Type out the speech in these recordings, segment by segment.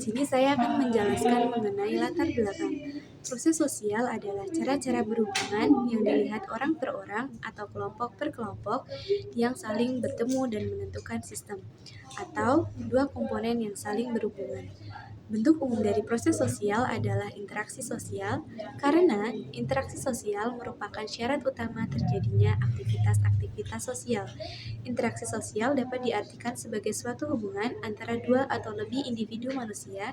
sini saya akan menjelaskan mengenai latar belakang. Proses sosial adalah cara-cara berhubungan yang dilihat orang per orang atau kelompok per kelompok yang saling bertemu dan menentukan sistem, atau dua komponen yang saling berhubungan. Bentuk umum dari proses sosial adalah interaksi sosial, karena interaksi sosial merupakan syarat utama terjadinya aktivitas-aktivitas sosial. Interaksi sosial dapat diartikan sebagai suatu hubungan antara dua atau lebih individu manusia,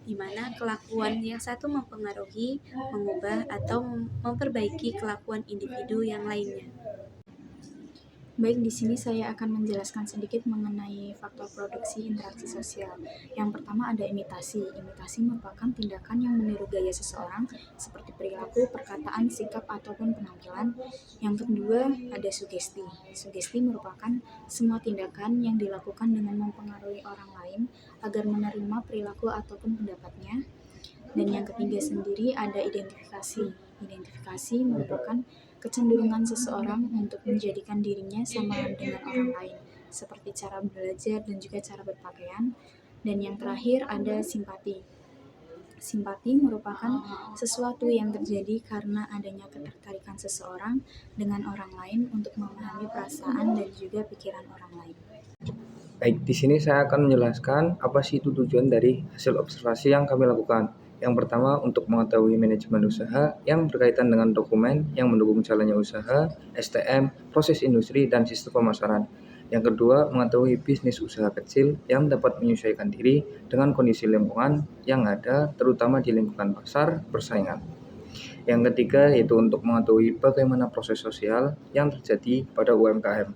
di mana kelakuan yang satu mempengaruhi, mengubah, atau memperbaiki kelakuan individu yang lainnya. Baik, di sini saya akan menjelaskan sedikit mengenai faktor produksi interaksi sosial. Yang pertama ada imitasi. Imitasi merupakan tindakan yang meniru gaya seseorang seperti perilaku, perkataan, sikap, ataupun penampilan. Yang kedua ada sugesti. Sugesti merupakan semua tindakan yang dilakukan dengan mempengaruhi orang lain agar menerima perilaku ataupun pendapatnya. Dan yang ketiga sendiri ada identifikasi. Identifikasi merupakan kecenderungan seseorang untuk menjadikan dirinya sama dengan orang lain, seperti cara belajar dan juga cara berpakaian. Dan yang terakhir ada simpati. Simpati merupakan sesuatu yang terjadi karena adanya ketertarikan seseorang dengan orang lain untuk memahami perasaan dan juga pikiran orang lain. Baik, di sini saya akan menjelaskan apa sih itu tujuan dari hasil observasi yang kami lakukan. Yang pertama, untuk mengetahui manajemen usaha yang berkaitan dengan dokumen yang mendukung jalannya usaha, STM, proses industri, dan sistem pemasaran. Yang kedua, mengetahui bisnis usaha kecil yang dapat menyesuaikan diri dengan kondisi lingkungan yang ada, terutama di lingkungan pasar persaingan. Yang ketiga, yaitu untuk mengetahui bagaimana proses sosial yang terjadi pada UMKM.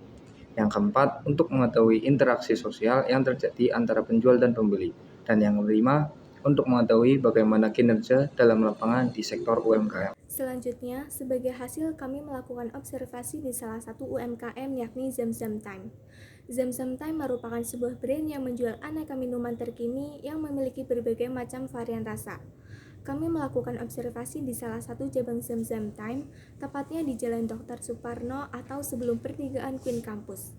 Yang keempat, untuk mengetahui interaksi sosial yang terjadi antara penjual dan pembeli. Dan yang kelima, untuk mengetahui bagaimana kinerja dalam lapangan di sektor UMKM. Selanjutnya, sebagai hasil kami melakukan observasi di salah satu UMKM yakni Zamzam Time. Zamzam Time merupakan sebuah brand yang menjual aneka minuman terkini yang memiliki berbagai macam varian rasa. Kami melakukan observasi di salah satu cabang Zamzam Time, tepatnya di Jalan Dr. Suparno atau sebelum pertigaan Queen Campus.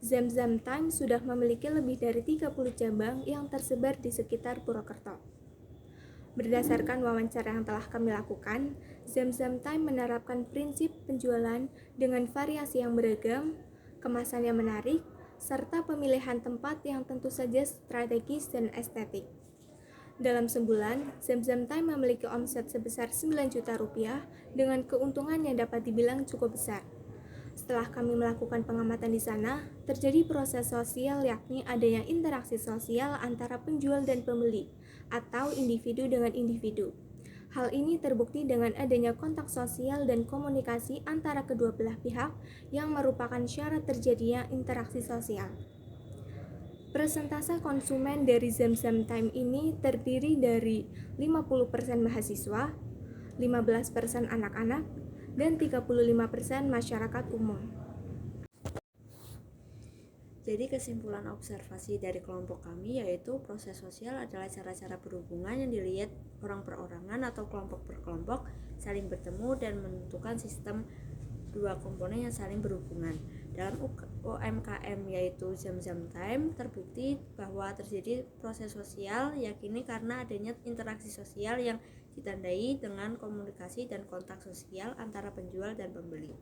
Zamzam Time sudah memiliki lebih dari 30 cabang yang tersebar di sekitar Purwokerto. Berdasarkan wawancara yang telah kami lakukan, Zamzam Time menerapkan prinsip penjualan dengan variasi yang beragam, kemasan yang menarik, serta pemilihan tempat yang tentu saja strategis dan estetik. Dalam sebulan, Zamzam Time memiliki omset sebesar 9 juta rupiah dengan keuntungan yang dapat dibilang cukup besar. Setelah kami melakukan pengamatan di sana, terjadi proses sosial yakni adanya interaksi sosial antara penjual dan pembeli atau individu dengan individu. Hal ini terbukti dengan adanya kontak sosial dan komunikasi antara kedua belah pihak yang merupakan syarat terjadinya interaksi sosial. Persentase konsumen dari Zamzam Time ini terdiri dari 50% mahasiswa, 15% anak-anak, dan 35% masyarakat umum. Jadi kesimpulan observasi dari kelompok kami yaitu proses sosial adalah cara-cara berhubungan yang dilihat orang per orangan atau kelompok per kelompok saling bertemu dan menentukan sistem dua komponen yang saling berhubungan. Dalam UMKM yaitu Zamzam Time terbukti bahwa terjadi proses sosial yakni karena adanya interaksi sosial yang ditandai dengan komunikasi dan kontak sosial antara penjual dan pembeli.